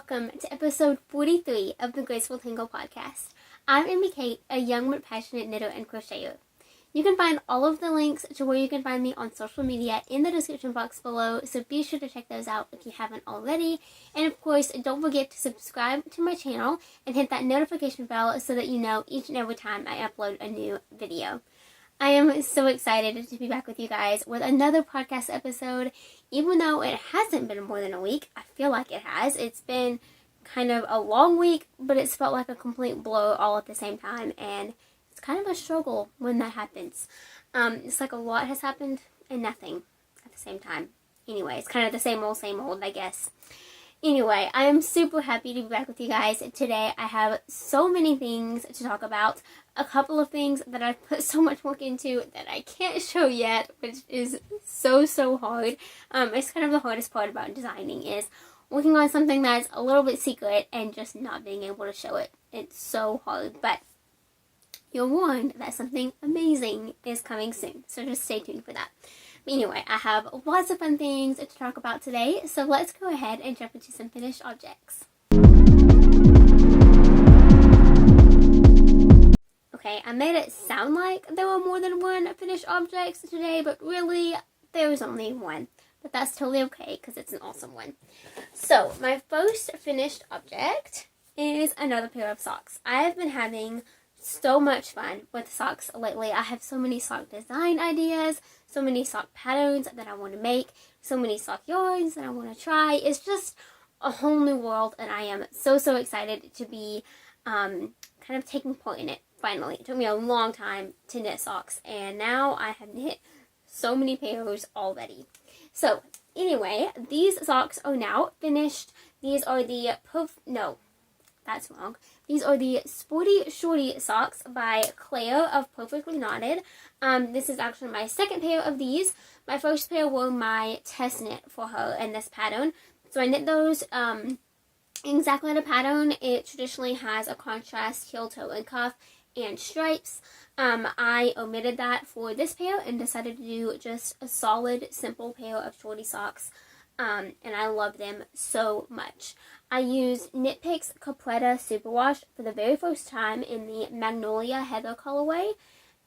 welcome to episode 43 of the Graceful Tangle podcast. I'm Amy Kate, a young but passionate knitter and crocheter. You can find all of the links to where you can find me on social media in the description box below, so be sure to check those out if you haven't already. And of course, don't forget to subscribe to my channel and hit that notification bell so that you know each and every time I upload a new video. I am so excited to be back with you guys with another podcast episode. Even though it hasn't been more than a week, I feel like it has. It's been kind of a long week, but it's felt like a complete blow all at the same time, and it's kind of a struggle when that happens. It's like a lot has happened and nothing at the same time. Anyway, it's kind of the same old, I guess. Anyway, I am super happy to be back with you guys today. I have so many things to talk about. A couple of things that I've put so much work into that I can't show yet, which is so hard. It's kind of the hardest part about designing is working on something that's a little bit secret and just not being able to show it. It's so hard, but you're warned that something amazing is coming soon, so just stay tuned for that. But anyway, I have lots of fun things to talk about today, so let's go ahead and jump into some finished objects. Okay, I made it sound like there were more than one finished objects today, but really, there was only one. But that's totally okay, because it's an awesome one. So, my first finished object is another pair of socks. I have been having so much fun with socks lately. I have so many sock design ideas, so many sock patterns that I want to make, so many sock yarns that I want to try. It's just a whole new world, and I am so excited to be kind of taking part in it. Finally, it took me a long time to knit socks, and now I have knit so many pairs already. So anyway, these socks are now finished. These are the that's wrong. These are the Sporty Shorty socks by Claire of Perfectly Knotted. This is actually my second pair of these. My first pair were my test knit for her in this pattern. So I knit those exactly the pattern. It traditionally has a contrast heel, toe, and cuff and stripes. I omitted that for this pair and decided to do just a solid, simple pair of shorty socks. And I love them so much. I used Knit Picks Capretta Superwash for the very first time in the Magnolia Heather colorway,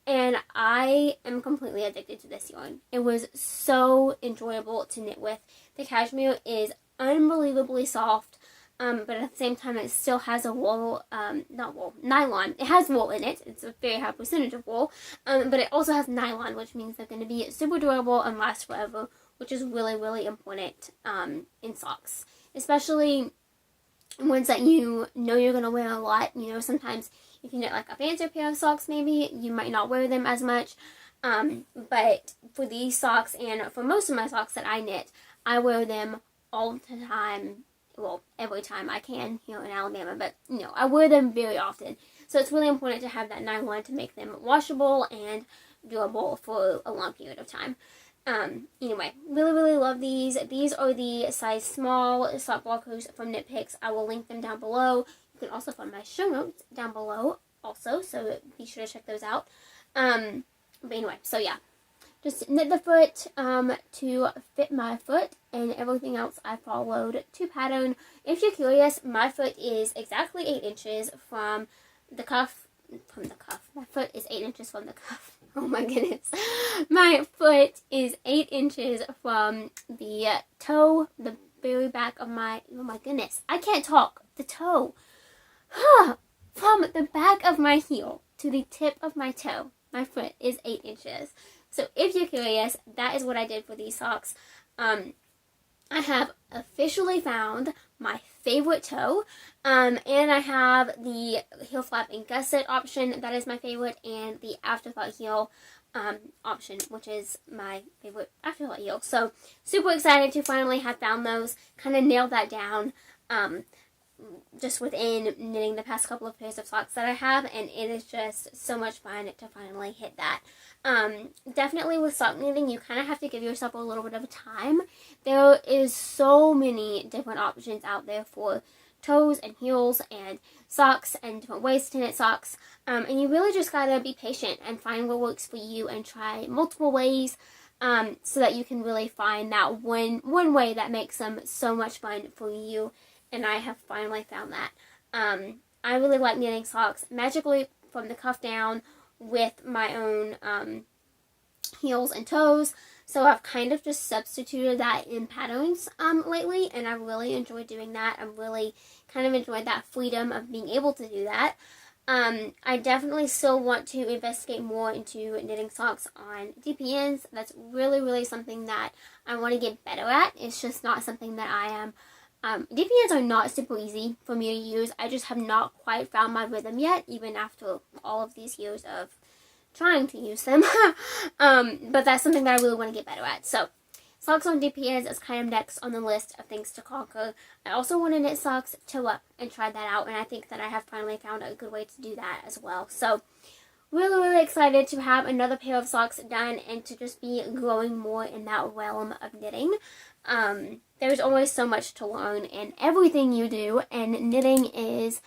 and I am completely addicted to this yarn. It was so enjoyable to knit with. The cashmere is unbelievably soft, but at the same time it still has a nylon. It has wool in it. It's a very high percentage of wool, but it also has nylon, which means they're going to be super durable and last forever, which is really important in socks, especially ones that you know you're going to wear a lot. You know, sometimes if you knit like a fancier pair of socks, maybe you might not wear them as much, but for these socks and for most of my socks that I knit, I wear them all the time. Well, every time I can here in Alabama, but you know, I wear them very often, so it's really important to have that nylon to make them washable and durable for a long period of time. Anyway, really love these. These are the size small sock blockers from Knit Picks. I will link them down below. You can also find my show notes down below also, so be sure to check those out. But anyway, so yeah, just knit the foot to fit my foot, and everything else I followed to pattern. If you're curious, my foot is exactly 8 inches from the cuff. My foot is 8 inches from the cuff. Oh my goodness. My foot is 8 inches from the toe, the very back of my, oh my goodness, I can't talk, the toe. From the back of my heel to the tip of my toe, my foot is 8 inches. So if you're curious, that is what I did for these socks. I have officially found my favorite toe, and I have the heel flap and gusset option, that is my favorite, and the afterthought heel option, which is my favorite afterthought heel. So super excited to finally have found those, kind of nailed that down just within knitting the past couple of pairs of socks that I have, and it is just so much fun to finally hit that. Definitely with sock knitting, you kind of have to give yourself a little bit of time. There is so many different options out there for toes and heels and socks and different ways to knit socks, and you really just gotta be patient and find what works for you and try multiple ways, so that you can really find that one way that makes them so much fun for you and I have finally found that. I really like knitting socks magically from the cuff down with my own heels and toes. So I've kind of just substituted that in patterns lately, and I really enjoy doing that. I really kind of enjoyed that freedom of being able to do that. I definitely still want to investigate more into knitting socks on DPNs. That's really, really something that I want to get better at. It's just not something that I am. DPNs are not super easy for me to use. I just have not quite found my rhythm yet, even after all of these years of trying to use them. But that's something that I really want to get better at. So socks on DPNs is kind of next on the list of things to conquer. I also want to knit socks toe up and try that out, and I think that I have finally found a good way to do that as well. So really, really excited to have another pair of socks done and to just be growing more in that realm of knitting. There's always so much to learn in everything you do, and knitting is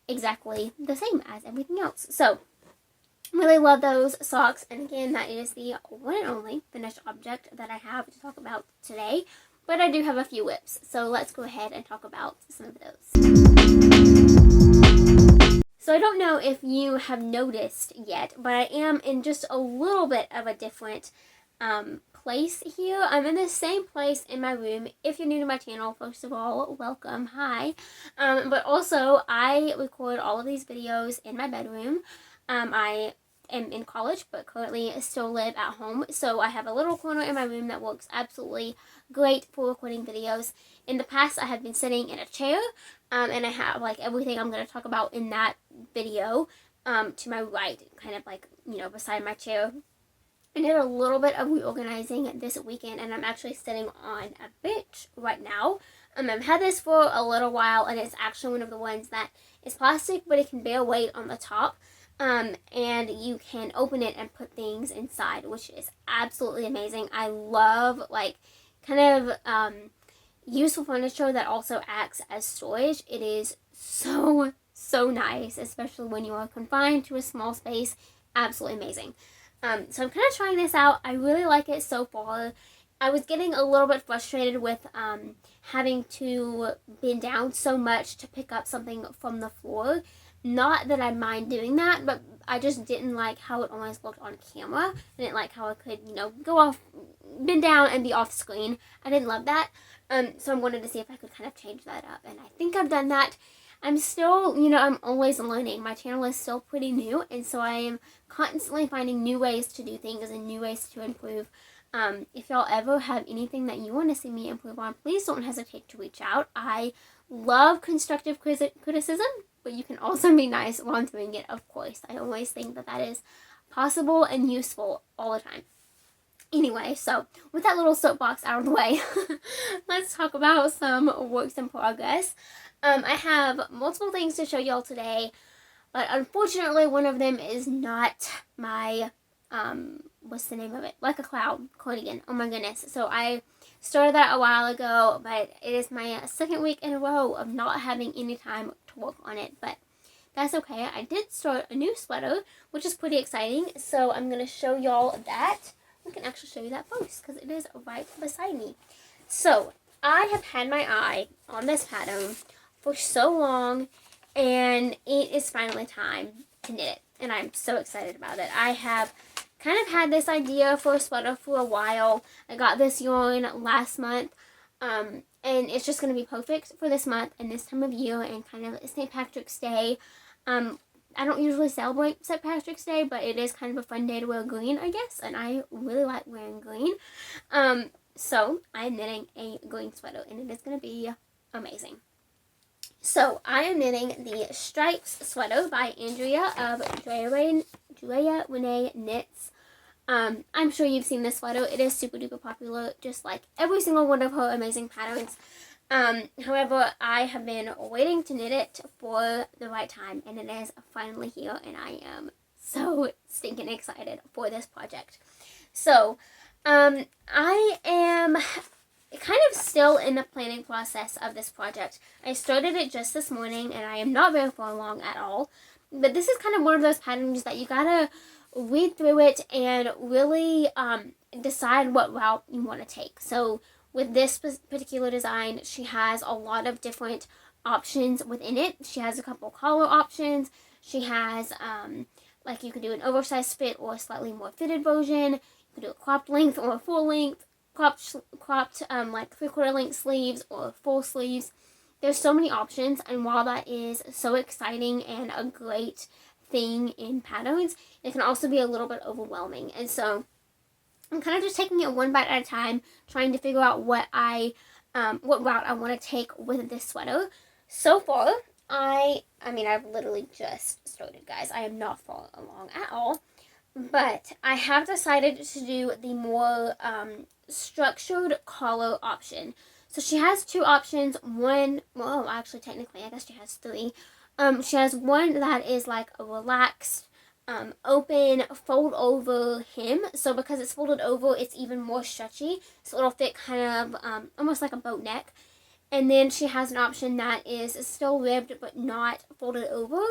exactly the same as everything else. So really love those socks, and again, that is the one and only finished object that I have to talk about today, but I do have a few whips, so let's go ahead and talk about some of those. So I don't know if you have noticed yet, but I am in just a little bit of a different place here. I'm in the same place in my room. If you're new to my channel, first of all, welcome, hi. But also, I record all of these videos in my bedroom. I am in college, but currently still live at home, so I have a little corner in my room that works absolutely great for recording videos. In the past, I have been sitting in a chair, and I have like everything I'm going to talk about in that video to my right, kind of like, you know, beside my chair. I did a little bit of reorganizing this weekend, and I'm actually sitting on a bench right now. I've had this for a little while, and it's actually one of the ones that is plastic, but it can bear weight on the top. And you can open it and put things inside, which is absolutely amazing. I love like kind of useful furniture that also acts as storage. It is so nice, especially when you are confined to a small space. Absolutely amazing. So I'm kind of trying this out. I really like it so far. I was getting a little bit frustrated with having to bend down so much to pick up something from the floor. Not that I mind doing that, but I just didn't like how it always looked on camera. I didn't like how I could, you know, go off, bend down and be off screen. I didn't love that. So I wanted to see if I could kind of change that up, and I think I've done that. I'm still, you know, I'm always learning. My channel is still pretty new, and so I am constantly finding new ways to do things and new ways to improve. If y'all ever have anything that you want to see me improve on, please don't hesitate to reach out. I love constructive criticism, but you can also be nice while I'm doing it, of course. I always think that that is possible and useful all the time. Anyway, so with that little soapbox out of the way, let's talk about some works in progress. I have multiple things to show y'all today, but unfortunately one of them is not my, what's the name of it? Like a Cloud cardigan. Oh my goodness. So I started that a while ago, but it is my second week in a row of not having any time to work on it, but that's okay. I did start a new sweater, which is pretty exciting, so I'm going to show y'all that. I can actually show you that first because it is right beside me. So I have had my eye on this pattern for so long, and it is finally time to knit it, and I'm so excited about it. I have kind of had this idea for a sweater for a while. I got this yarn last month, and it's just going to be perfect for this month and this time of year and kind of St. Patrick's Day. I don't usually celebrate St. Patrick's Day, but it is kind of a fun day to wear green, I guess, and I really like wearing green. So I'm knitting a green sweater, and it is going to be amazing. So I am knitting the Stripes sweater by Andrea of Drea Renee Knits. I'm sure you've seen this sweater. It is super duper popular, just like every single one of her amazing patterns. However, I have been waiting to knit it for the right time, and it is finally here, and I am so stinking excited for this project. So, I am kind of still in the planning process of this project. I started it just this morning, and I am not very far along at all, but this is kind of one of those patterns that you gotta read through it and really decide what route you want to take. So with this particular design, she has a lot of different options within it. She has a couple color options. She has, like you could do an oversized fit or a slightly more fitted version. You could do a cropped length or a full length. Cropped like 3/4 length sleeves or full sleeves. There's so many options, and while that is so exciting and a great thing in patterns, it can also be a little bit overwhelming. And so I'm kind of just taking it one bite at a time, trying to figure out what route I want to take with this sweater. So far, I've literally just started, guys. I am not far along at all. But I have decided to do the more structured collar option. So she has two options. One, well, actually, technically, I guess she has three. She has one that is like a relaxed, open, fold over hem. So because it's folded over, it's even more stretchy. So it'll fit kind of almost like a boat neck. And then she has an option that is still ribbed but not folded over.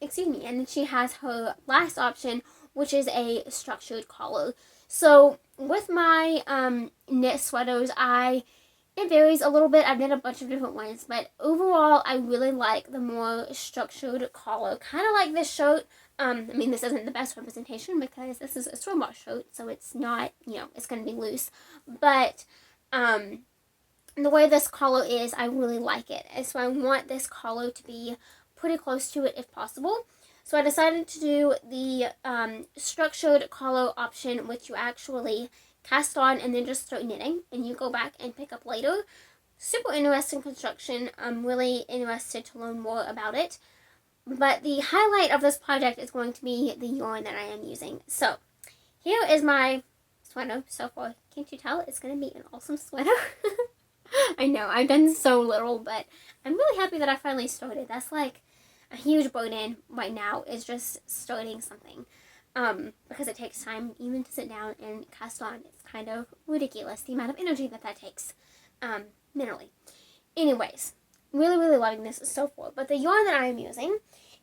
Excuse me. And then she has her last option, which is a structured collar. So with my knit sweaters, it varies a little bit. I've knit a bunch of different ones, but overall, I really like the more structured collar. Kind of like this shirt. This isn't the best representation because this is a store-bought shirt, so it's not, it's going to be loose. But the way this collar is, I really like it. And so I want this collar to be pretty close to it if possible. So I decided to do the structured collar option, which you actually cast on and then just start knitting, and you go back and pick up later. Super interesting construction. I'm really interested to learn more about it. But the highlight of this project is going to be the yarn that I am using. So here is my sweater so far. Can't you tell? It's going to be an awesome sweater. I know, I've done so little, but I'm really happy that I finally started. That's like a huge burden right now, is just starting something. Because it takes time even to sit down and cast on. It's kind of ridiculous, the amount of energy that takes, mentally. Anyways, really, really loving this so far. But the yarn that I am using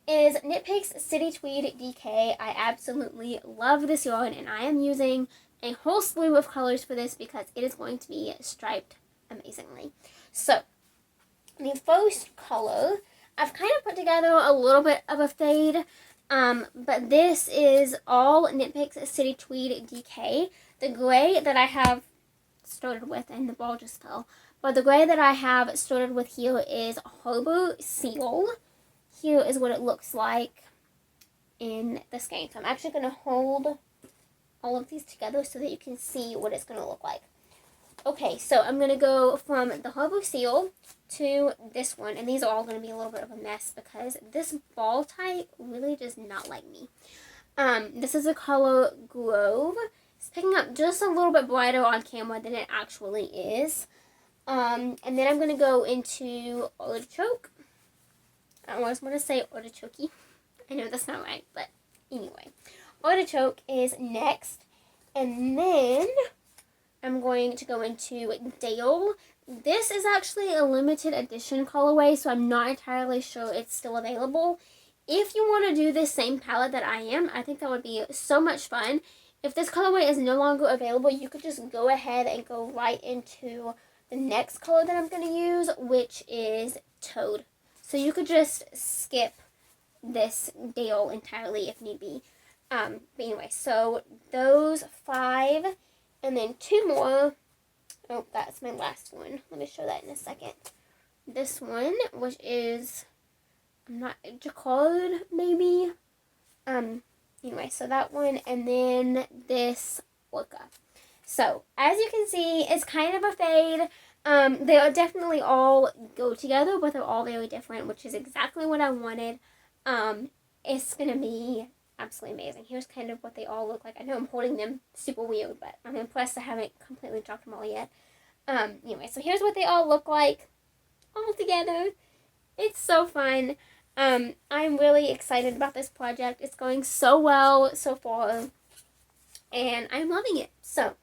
is Knit Picks City Tweed DK. I absolutely love this yarn, and I am using a whole slew of colors for this because it is going to be striped amazingly. So, the first color, I've kind of put together a little bit of a fade, but this is all Knit Picks City Tweed DK. The gray that I have started with, and the ball just fell, but the gray that I have started with here is Harbor Seal. Here is what it looks like in the skein. So I'm actually going to hold all of these together so that you can see what it's going to look like. Okay, so I'm going to go from the Harbor Seal to this one, and these are all going to be a little bit of a mess because this ball type really does not like me. This is the color Grove. It's picking up just a little bit brighter on camera than it actually is. And then I'm going to go into Artichoke. I always want to say Artichoke. I know that's not right, but anyway. Artichoke is next. And then I'm going to go into Dale. This is actually a limited edition colorway, so I'm not entirely sure it's still available. If you want to do this same palette that I am, I think that would be so much fun. If this colorway is no longer available, you could just go ahead and go right into the next color that I'm going to use, which is Toad. So you could just skip this Dale entirely if need be. But anyway, so those 5, and then 2 more. Oh, that's my last one. Let me show that in a second. This one, which is, Jacquard, maybe. Anyway, so that one, and then this Orca. So, as you can see, it's kind of a fade. They are definitely all go together, but they're all very different, which is exactly what I wanted. It's going to be absolutely amazing. Here's kind of what they all look like. I know I'm holding them super weird, but I'm impressed I haven't completely dropped them all yet. Anyway, so here's what they all look like all together. It's so fun. I'm really excited about this project. It's going so well so far, and I'm loving it. So,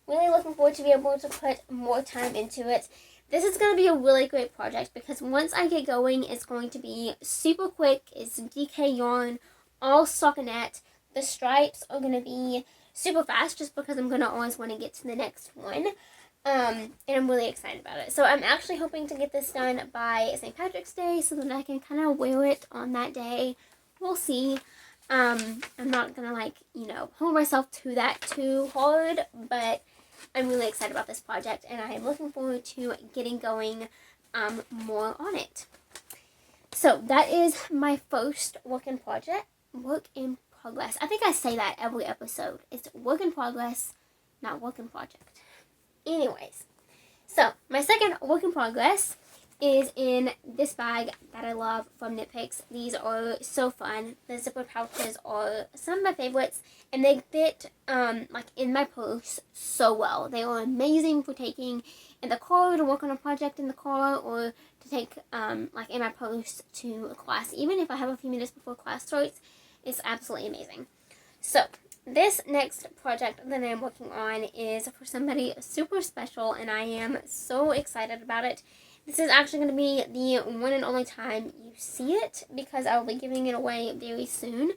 really looking forward to be able to put more time into it. This is going to be a really great project because once I get going, it's going to be super quick. It's DK yarn, all stockinette. The stripes are going to be super fast just because I'm going to always want to get to the next one. And I'm really excited about it. So I'm actually hoping to get this done by St. Patrick's Day so that I can kind of wear it on that day. We'll see. I'm not gonna hold myself to that too hard, but I'm really excited about this project and I am looking forward to getting going more on it. So that is my first work in progress. I think I say that every episode. It's work in progress, not work in project. Anyways, so my second work in progress is in this bag that I love from Knit Picks. These are so fun. The zipper pouches are some of my favorites, and they fit in my purse so well. They are amazing for taking in the car to work on a project in the car, or to take in my purse to class. Even if I have a few minutes before class starts, it's absolutely amazing. So this next project that I'm working on is for somebody super special, and I am so excited about it. This is actually going to be the one and only time you see it, because I will be giving it away very soon.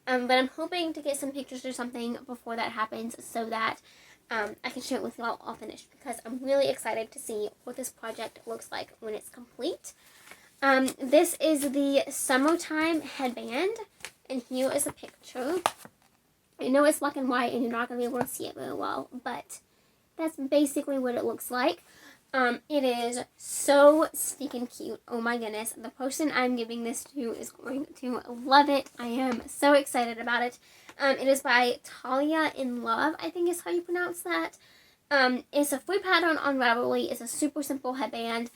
But I'm hoping to get some pictures or something before that happens so that I can share it with you all finished, because I'm really excited to see what this project looks like when it's complete. This is the Summertime Headband, and here is a picture. I know it's black and white and you're not going to be able to see it very well, but that's basically what it looks like. It is so stinking cute. Oh my goodness. The person I'm giving this to is going to love it. I am so excited about it. It is by Talia in Love, I think is how you pronounce that. It's a free pattern on Ravelry. It's a super simple headband.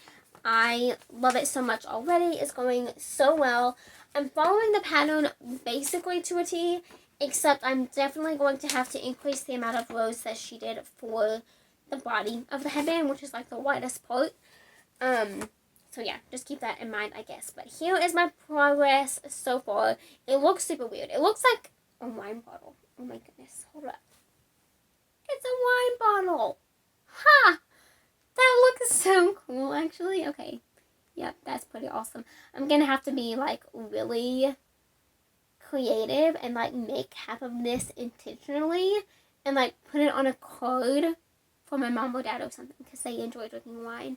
I love it so much already. It's going so well. I'm following the pattern basically to a T, except I'm definitely going to have to increase the amount of rows that she did for the body of the headband, which is like the widest part. So yeah, just keep that in mind, I guess. But here is my progress so far. It looks super weird. It looks like a wine bottle. Oh my goodness, hold up. It's a wine bottle. Ha! That looks so cool, actually. Okay. Yep, that's pretty awesome. I'm gonna have to be really creative and make half of this intentionally and put it on a card for my mom or dad or something, because they enjoy drinking wine.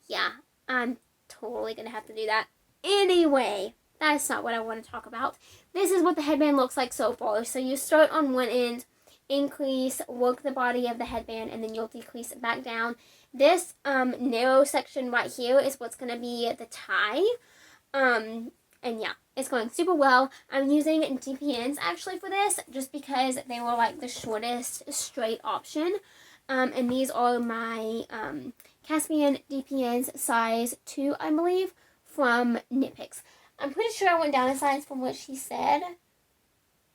Yeah, I'm totally gonna have to do that. Anyway, that's not what I want to talk about. This is what the headband looks like so far. So you start on one end, increase, work the body of the headband, and then you'll decrease it back down. This narrow section right here is what's going to be the tie. And yeah, it's going super well. I'm using DPNs actually for this, just because they were the shortest straight option. And these are my Caspian DPNs size 2, I believe, from Knit Picks. I'm pretty sure I went down a size from what she said.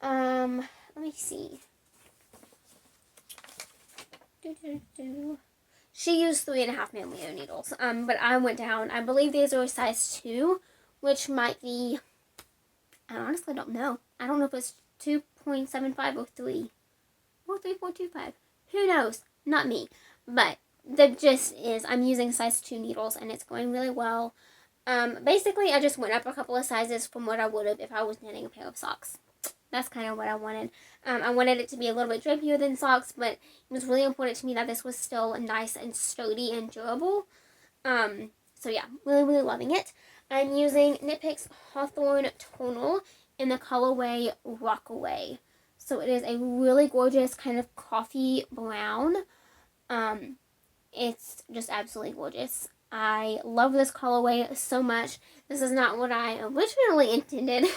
Let me see. She used 3.5mm needles, but I went down. I believe these are a size 2, which might be, I honestly don't know. I don't know if it's 2.75 or 3, or 3.25. Who knows? Not me. But the gist is I'm using size 2 needles, and it's going really well. Basically, I just went up a couple of sizes from what I would have if I was knitting a pair of socks. That's kind of what I wanted. I wanted it to be a little bit drapier than socks, but it was really important to me that this was still nice and sturdy and durable. So yeah, really, really loving it. I'm using Knit Picks Hawthorne Tonal in the colorway Rockaway. So it is a really gorgeous kind of coffee brown. It's just absolutely gorgeous. I love this colorway so much. This is not what I originally intended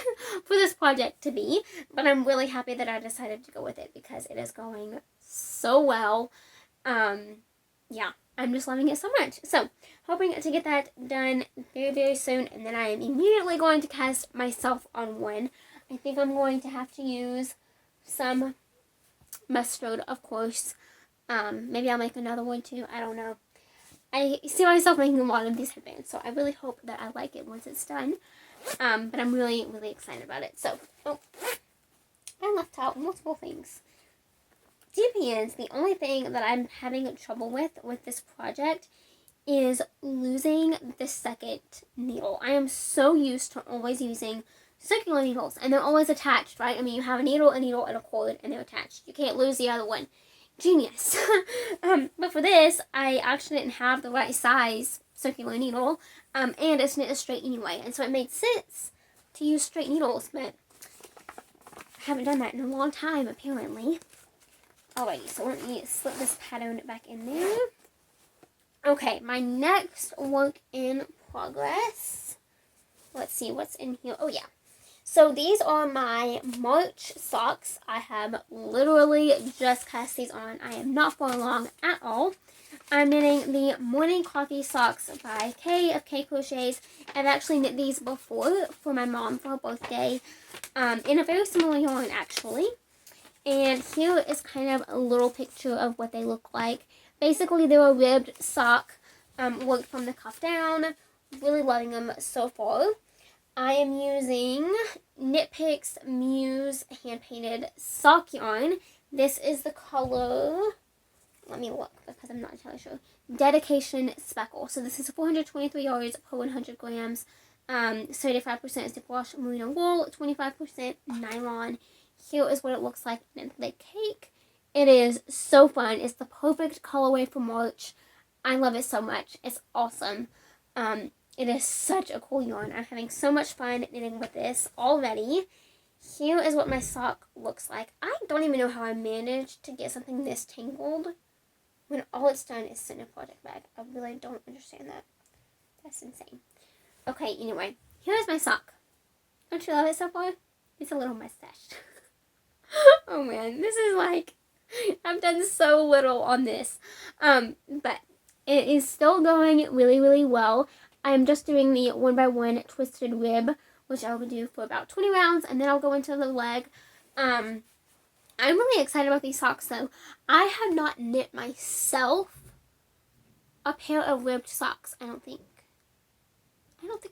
for this project to be, but I'm really happy that I decided to go with it because it is going so well. Yeah, I'm just loving it so much. So, hoping to get that done very, very soon, and then I am immediately going to cast myself on one. I think I'm going to have to use some mustard, of course. Maybe I'll make another one too. I don't know. I see myself making a lot of these headbands, so I really hope that I like it once it's done. But I'm really, really excited about it. So, I left out multiple things. DPNs, the only thing that I'm having trouble with this project is losing the second needle. I am so used to always using circular needles, and they're always attached, right? I mean, you have a needle, and a cord, and they're attached. You can't lose the other one. Genius. But for this, I actually didn't have the right size circular needle, and it's knit straight anyway, and so it made sense to use straight needles, but I haven't done that in a long time, apparently. Alrighty, so let me slip this pattern back in there. Okay, my next work in progress. Let's see what's in here. Oh, yeah. So these are my March socks. I have literally just cast these on. I am not far along at all. I'm knitting the Morning Coffee Socks by Kay of K Crochets. I've actually knit these before for my mom for her birthday in a very similar yarn, actually. And here is kind of a little picture of what they look like. Basically, they're a ribbed sock, worked from the cuff down. Really loving them so far. I am using Knit Picks Muse hand-painted sock yarn. This is the color, let me look because I'm not entirely sure, Dedication Speckle. So this is 423 yards per 100 grams. 35% superwash merino wool, 25% nylon. Here is what it looks like in the cake. It is so fun. It's the perfect colorway for March. I love it so much. It's awesome. It is such a cool yarn. I'm having so much fun knitting with this already. Here is what my sock looks like. I don't even know how I managed to get something this tangled when all it's done is sit in a project bag. I really don't understand that. That's insane. Okay, anyway, here's my sock. Don't you love it so far? It's a little mustache. Oh man, this is like, I've done so little on this. But it is still going really, really well. I'm just doing the 1x1 twisted rib, which I will do for about 20 rounds, and then I'll go into the leg. I'm really excited about these socks, though. I have not knit myself a pair of ribbed socks, I don't think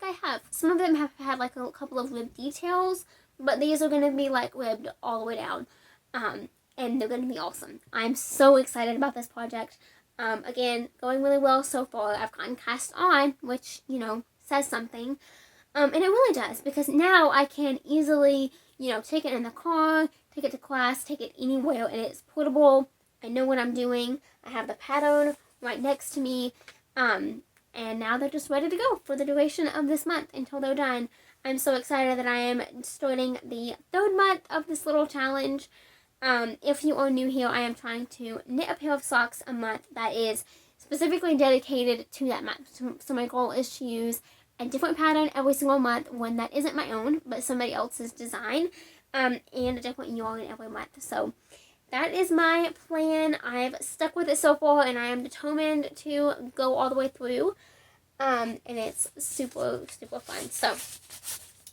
I have. Some of them have had like a couple of rib details, but these are going to be like ribbed all the way down, and they're going to be awesome. I'm so excited about this project. Again, going really well so far. I've gotten cast on, which, you know, says something. And it really does, because now I can easily, you know, take it in the car, take it to class, take it anywhere, and it's portable. I know what I'm doing. I have the pattern right next to me. And now they're just ready to go for the duration of this month until they're done. I'm so excited that I am starting the 3rd month of this little challenge. If you are new here, I am trying to knit a pair of socks a month that is specifically dedicated to that month. So my goal is to use a different pattern every single month, one that isn't my own, but somebody else's design, and a different yarn every month. So that is my plan. I've stuck with it so far, and I am determined to go all the way through, and it's super, super fun. So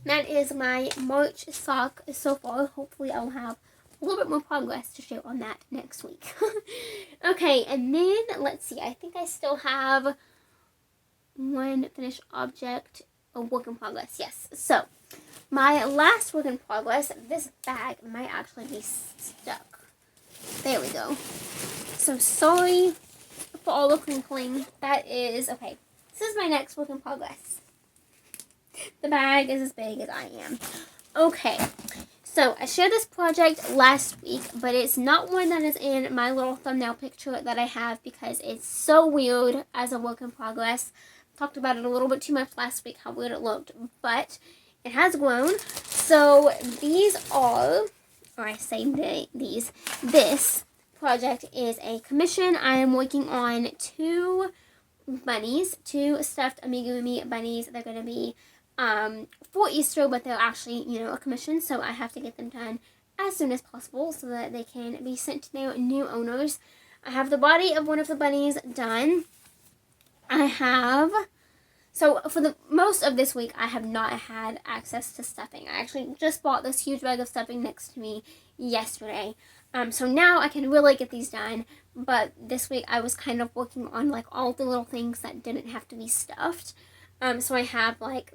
that is my March sock so far. Hopefully I'll have a little bit more progress to share on that next week. Okay, and then let's see. I think I still have one finished object, a work in progress. Yes. So my last work in progress. This bag might actually be stuck. There we go. So sorry for all the crinkling. That is okay. This is my next work in progress. The bag is as big as I am. Okay. So, I shared this project last week, but it's not one that is in my little thumbnail picture that I have because it's so weird as a work in progress. Talked about it a little bit too much last week, how weird it looked, but it has grown. So, these are, or I say this project is a commission. I am working on 2 bunnies, 2 stuffed amigurumi bunnies. They're going to be for Easter, but they're actually, you know, a commission, so I have to get them done as soon as possible so that they can be sent to their new owners. I have the body of one of the bunnies done. So for the most of this week, I have not had access to stuffing. I actually just bought this huge bag of stuffing next to me yesterday. So now I can really get these done, but this week I was kind of working on like all the little things that didn't have to be stuffed. So I have like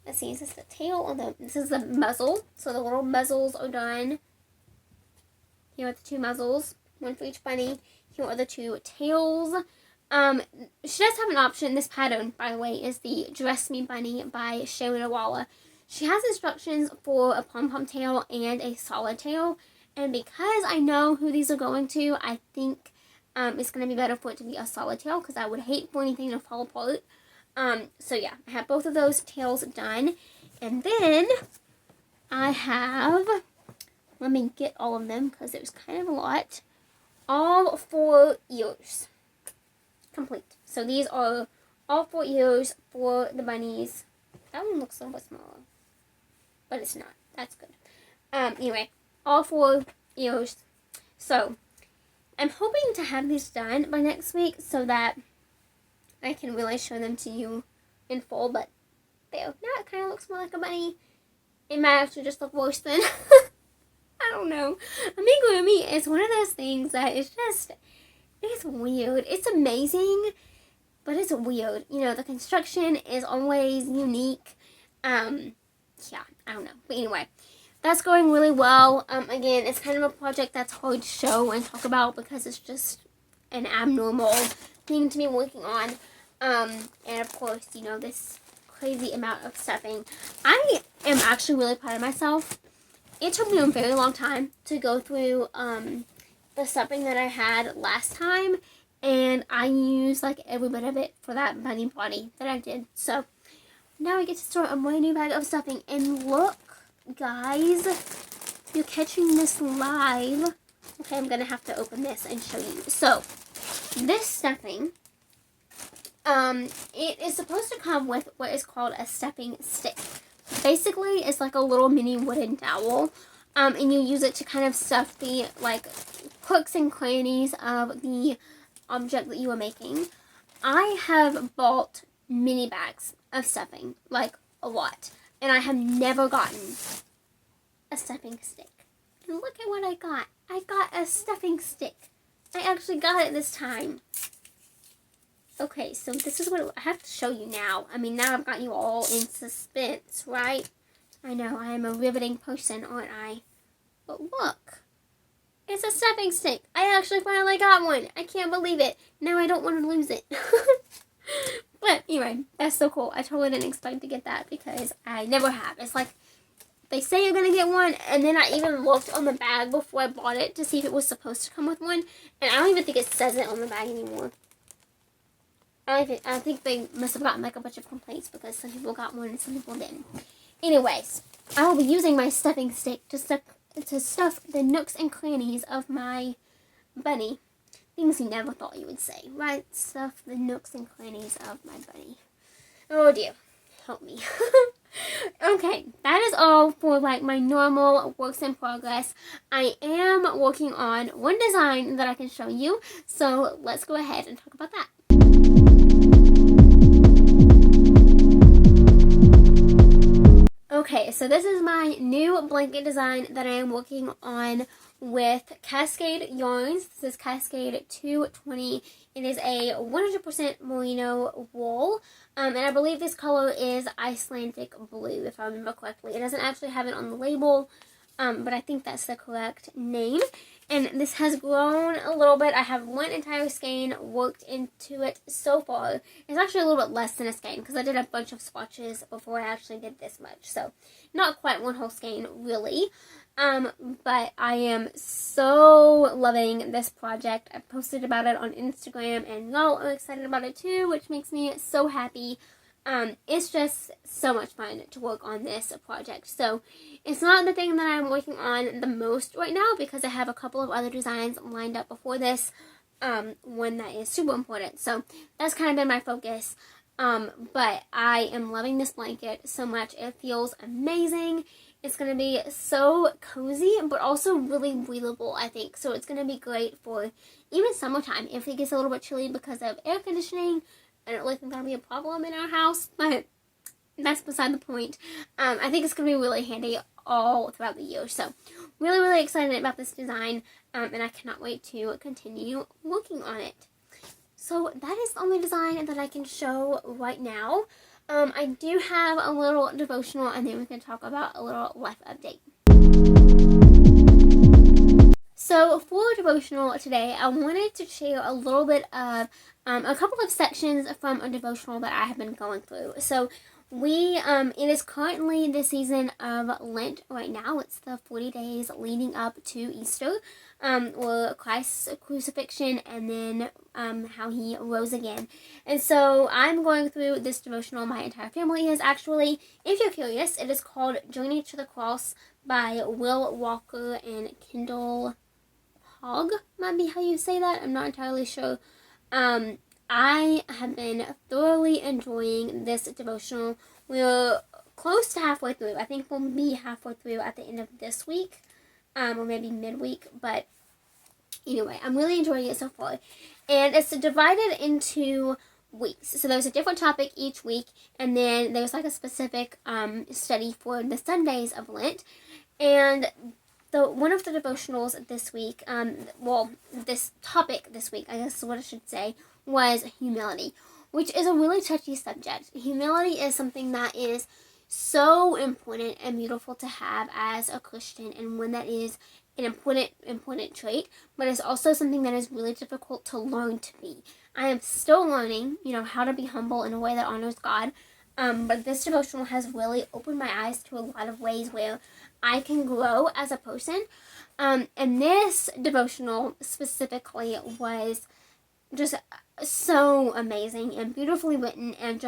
let's see, is this the tail or this is the muzzle. So the little muzzles are done. Here are the 2 muzzles, one for each bunny. Here are the 2 tails. She does have an option. This pattern, by the way, is the Dress Me Bunny by Sharon Awala. She has instructions for a pom-pom tail and a solid tail. And because I know who these are going to, I think it's going to be better for it to be a solid tail, because I would hate for anything to fall apart. So yeah, I have both of those tails done. And then I have, let me get all of them because there's kind of a lot, all 4 ears complete. So these are all 4 ears for the bunnies. That one looks a little bit smaller, but it's not. That's good. Anyway, all 4 ears. So I'm hoping to have these done by next week so that I can really show them to you in full. But there, now it kind of looks more like a bunny. It might actually just look worse than. I don't know. Amigurumi is one of those things that it's just, it's weird. It's amazing, but it's weird. You know, the construction is always unique. Yeah, I don't know. But anyway, that's going really well. Again, it's kind of a project that's hard to show and talk about because it's just an abnormal thing to be working on. And of course, you know, this crazy amount of stuffing. I am actually really proud of myself. It took me a very long time to go through the stuffing that I had last time, and I used like every bit of it for that bunny body that I did. So now I get to start a brand new bag of stuffing, and look, guys, you're catching this live. Okay, I'm gonna have to open this and show you. So this stuffing, it is supposed to come with what is called a stuffing stick. Basically, it's like a little mini wooden dowel, and you use it to kind of stuff the, like, hooks and crannies of the object that you are making. I have bought mini bags of stuffing, like, a lot, and I have never gotten a stuffing stick. And look at what I got. I got a stuffing stick. I actually got it this time. Okay, so this is what I have to show you now. I mean, now I've got you all in suspense, right? I know, I am a riveting person, aren't I? But look, it's a stuffing stick. I actually finally got one. I can't believe it. Now I don't want to lose it. But anyway, that's so cool. I totally didn't expect to get that because I never have. It's like, they say you're going to get one, and then I even looked on the bag before I bought it to see if it was supposed to come with one, and I don't even think it says it on the bag anymore. I think they must have gotten like a bunch of complaints because some people got one and some people didn't. Anyways, I will be using my stuffing stick to stuff the nooks and crannies of my bunny. Things you never thought you would say, right? Stuff the nooks and crannies of my bunny. Oh dear, help me. Okay, that is all for like my normal works in progress. I am working on one design that I can show you, so let's go ahead and talk about that. Okay, so this is my new blanket design that I am working on with Cascade Yarns. This is Cascade 220. It is a 100% merino wool, and I believe this color is Icelandic blue, if I remember correctly. It doesn't actually have it on the label, but I think that's the correct name. And this has grown a little bit. I have one entire skein worked into it so far. It's actually a little bit less than a skein because I did a bunch of swatches before I actually did this much. So not quite one whole skein, really. But I am so loving this project. I posted about it on Instagram, and y'all are excited about it too, which makes me so happy. It's just so much fun to work on this project. So it's not the thing that I'm working on the most right now because I have a couple of other designs lined up before this, one that is super important. So that's kind of been my focus. But I am loving this blanket so much. It feels amazing. It's going to be so cozy, but also really breathable, I think. So it's going to be great for even summertime if it gets a little bit chilly because of air conditioning. I don't really think that'll be a problem in our house, but that's beside the point. I think it's going to be really handy all throughout the year. So really, really excited about this design, and I cannot wait to continue working on it. So that is the only design that I can show right now. I do have a little devotional, and then we can talk about a little life update. So for devotional today, I wanted to share a little bit of a couple of sections from a devotional that I have been going through. So It is currently the season of Lent right now. It's the 40 days leading up to Easter, or Christ's crucifixion, and then how he rose again. And so I'm going through this devotional. My entire family is actually. If you're curious, it is called Journey to the Cross by Will Walker and Kendall Hogg, might be how you say that. I'm not entirely sure. I have been thoroughly enjoying this devotional. We're close to halfway through. I think we'll be halfway through at the end of this week, or maybe midweek. But anyway, I'm really enjoying it so far. And it's divided into weeks. So there's a different topic each week, and then there's like a specific study for the Sundays of Lent. And one of the devotionals this week, this topic this week, I guess is what I should say, was humility, which is a really touchy subject. Humility is something that is so important and beautiful to have as a Christian, and one that is an important trait, but it's also something that is really difficult to learn to be. I am still learning, how to be humble in a way that honors God, but this devotional has really opened my eyes to a lot of ways where I can grow as a person, and this devotional specifically was just so amazing and beautifully written, and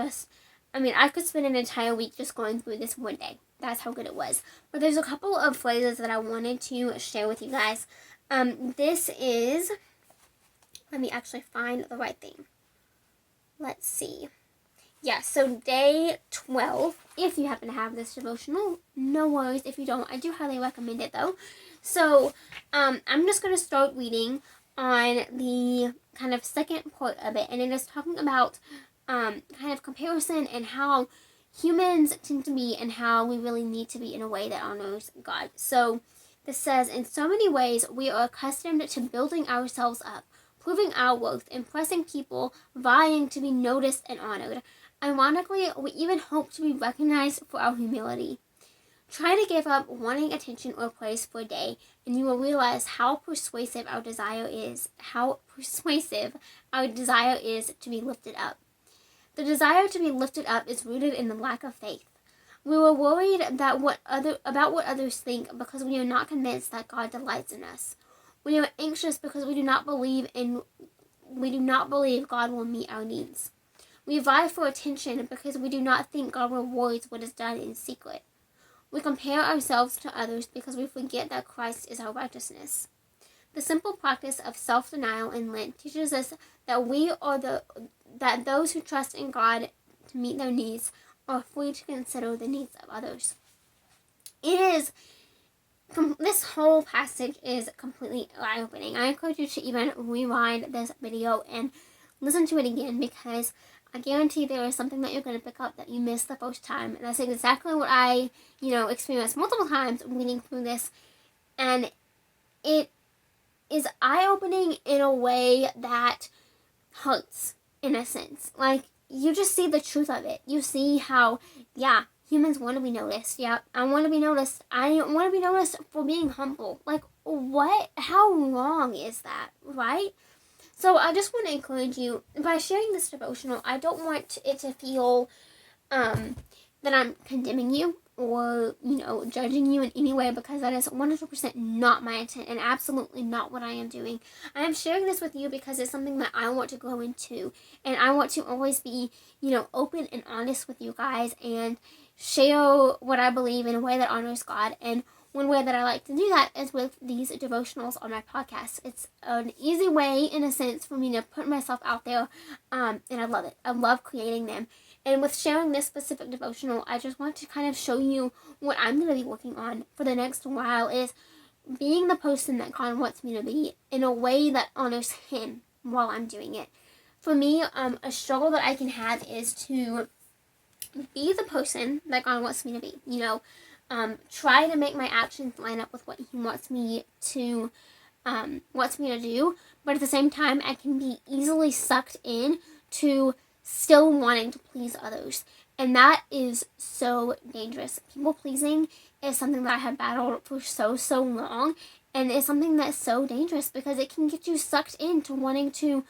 I could spend an entire week just going through this one day. That's how good it was. But there's a couple of phrases that I wanted to share with you guys. This is, let me actually find the right thing. Let's see. Yeah, so day 12, if you happen to have this devotional, no worries if you don't. I do highly recommend it though. So I'm just going to start reading on the kind of second part of it, and it is talking about kind of comparison and how humans tend to be and how we really need to be in a way that honors God. So this says, in so many ways we are accustomed to building ourselves up, proving our worth, impressing people, vying to be noticed and honored. Ironically, we even hope to be recognized for our humility. Try to give up wanting attention or praise for a day, and you will realize how persuasive our desire is to be lifted up. The desire to be lifted up is rooted in the lack of faith. We were worried about what others think because we are not convinced that God delights in us. We are anxious because we do not believe God will meet our needs. We vie for attention because we do not think God rewards what is done in secret. We compare ourselves to others because we forget that Christ is our righteousness. The simple practice of self-denial in Lent teaches us that that those who trust in God to meet their needs are free to consider the needs of others. This whole passage is completely eye-opening. I encourage you to even rewind this video and listen to it again, because I guarantee there is something that you're going to pick up that you missed the first time. And that's exactly what I, experienced multiple times reading through this. And it is eye-opening in a way that hurts, in a sense. Like, you just see the truth of it. You see how, humans want to be noticed. Yeah, I want to be noticed. I want to be noticed for being humble. Like, what? How wrong is that, right? So I just want to encourage you, by sharing this devotional, I don't want it to feel that I'm condemning you or, judging you in any way, because that is 100% not my intent and absolutely not what I am doing. I am sharing this with you because it's something that I want to grow into, and I want to always be, open and honest with you guys and share what I believe in a way that honors God. And one way that I like to do that is with these devotionals on my podcast. It's an easy way, in a sense, for me to put myself out there, and I love it. I love creating them. And with sharing this specific devotional, I just want to kind of show you what I'm going to be working on for the next while, is being the person that God wants me to be in a way that honors Him while I'm doing it. For me, a struggle that I can have is to be the person that God wants me to be, try to make my actions line up with what He wants me to do, but at the same time, I can be easily sucked in to still wanting to please others, and that is so dangerous. People pleasing is something that I have battled for so long, and it's something that's so dangerous because it can get you sucked into wanting to,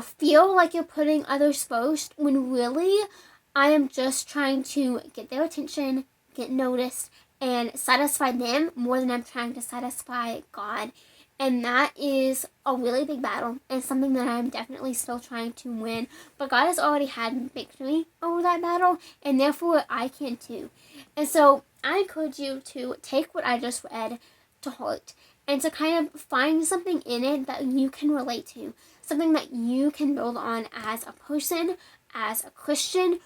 feel like you're putting others first when really I am just trying to get their attention, get noticed, and satisfy them more than I'm trying to satisfy God. And that is a really big battle and something that I'm definitely still trying to win. But God has already had victory over that battle, and therefore I can too. And so I encourage you to take what I just read to heart and to kind of find something in it that you can relate to, something that you can build on as a person, as a Christian,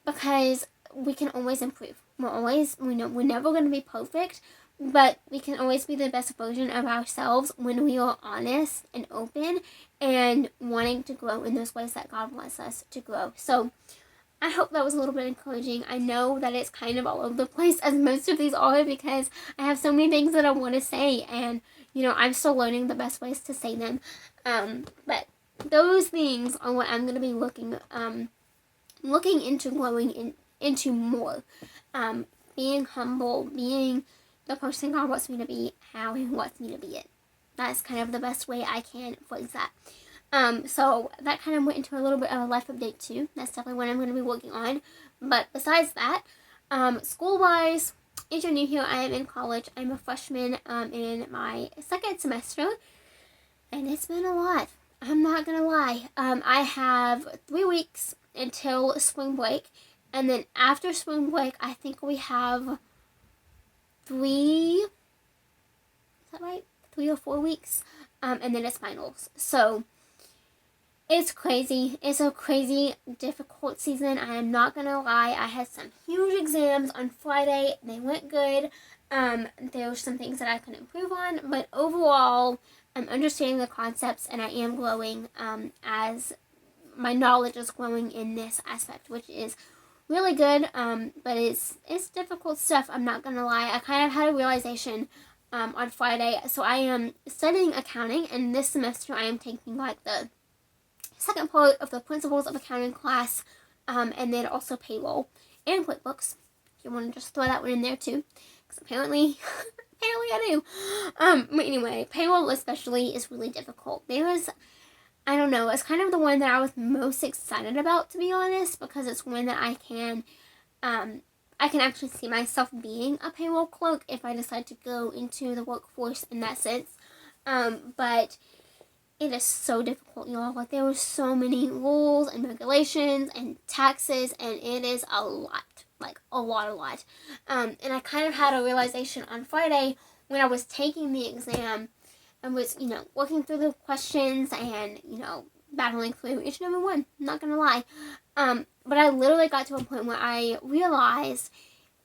because we can always improve. We're never going to be perfect, but we can always be the best version of ourselves when we are honest and open and wanting to grow in those ways that God wants us to grow. So I hope that was a little bit encouraging. I know that it's kind of all over the place, as most of these are, because I have so many things that I want to say, and I'm still learning the best ways to say them. But those things are what I'm going to be looking into growing into more. Being humble, being the person God wants me to be, how He wants me to be it. That's kind of the best way I can phrase that. So that kind of went into a little bit of a life update too. That's definitely what I'm going to be working on. But besides that, school-wise, if you're new here, I am in college. I'm a freshman in my second semester, and it's been a lot. I'm not going to lie. I have 3 weeks until spring break, and then after spring break, I think we have 3 or 4 weeks, and then it's finals. So it's crazy. It's a crazy, difficult season. I am not gonna lie. I had some huge exams on Friday. They went good. There were some things that I could improve on, but overall, I'm understanding the concepts, and I am growing as my knowledge is growing in this aspect, which is really good. But it's difficult stuff. I'm not gonna lie. I kind of had a realization on Friday. So I am studying accounting, and this semester I am taking like the second part of the Principles of Accounting class, and then also payroll and QuickBooks. If you want to just throw that one in there too, because apparently I do. But anyway, payroll especially is really difficult. I don't know, it's kind of the one that I was most excited about, to be honest, because it's one that I can actually see myself being a payroll clerk if I decide to go into the workforce in that sense. But it is so difficult, y'all. Like, there were so many rules and regulations and taxes, and it is a lot. Like, a lot. And I kind of had a realization on Friday when I was taking the exam and was, working through the questions and, battling through each and every one. I'm not gonna lie. But I literally got to a point where I realized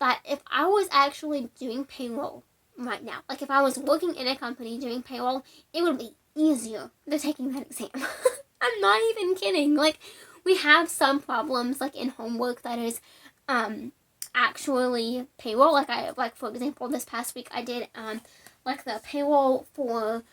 that if I was actually doing payroll right now, like if I was working in a company doing payroll, it would be easier than taking that exam. I'm not even kidding. Like, we have some problems, like in homework, that is actually payroll. Like for example, this past week I did like the payroll for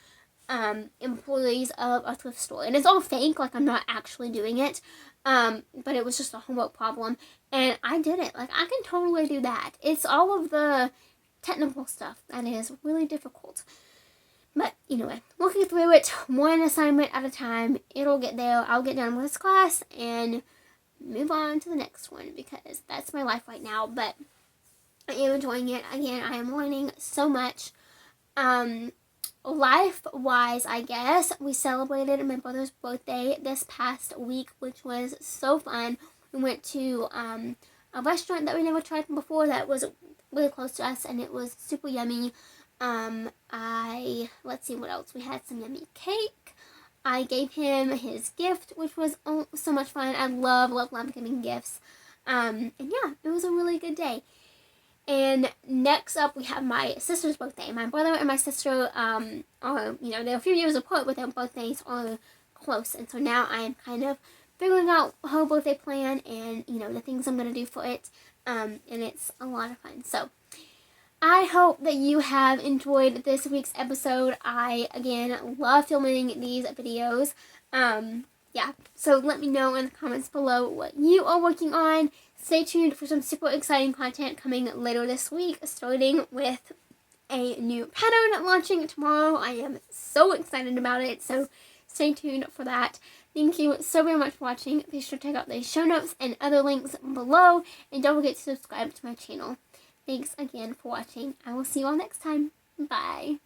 employees of a thrift store, and it's all fake. Like, I'm not actually doing it, but it was just a homework problem, and I did it. Like, I can totally do that. It's all of the technical stuff that is really difficult. But anyway, working through it one assignment at a time, it'll get there. I'll get done with this class and move on to the next one, because that's my life right now. But I am enjoying it. Again, I am learning so much. Life-wise, I guess, we celebrated my brother's birthday this past week, which was so fun. We went to a restaurant that we never tried before that was really close to us, and it was super yummy. Let's see what else. We had some yummy cake. I gave him his gift, which was so much fun. I love giving gifts. And yeah, it was a really good day. And next up, we have my sister's birthday. My brother and my sister are, they're a few years apart, but their birthdays are close. And so now I am kind of figuring out her birthday plan and, the things I'm going to do for it. And it's a lot of fun. So I hope that you have enjoyed this week's episode. I, again, love filming these videos. So let me know in the comments below what you are working on. Stay tuned for some super exciting content coming later this week, starting with a new pattern launching tomorrow. I am so excited about it, so stay tuned for that. Thank you so very much for watching. Be sure to check out the show notes and other links below. And don't forget to subscribe to my channel. Thanks again for watching. I will see you all next time. Bye.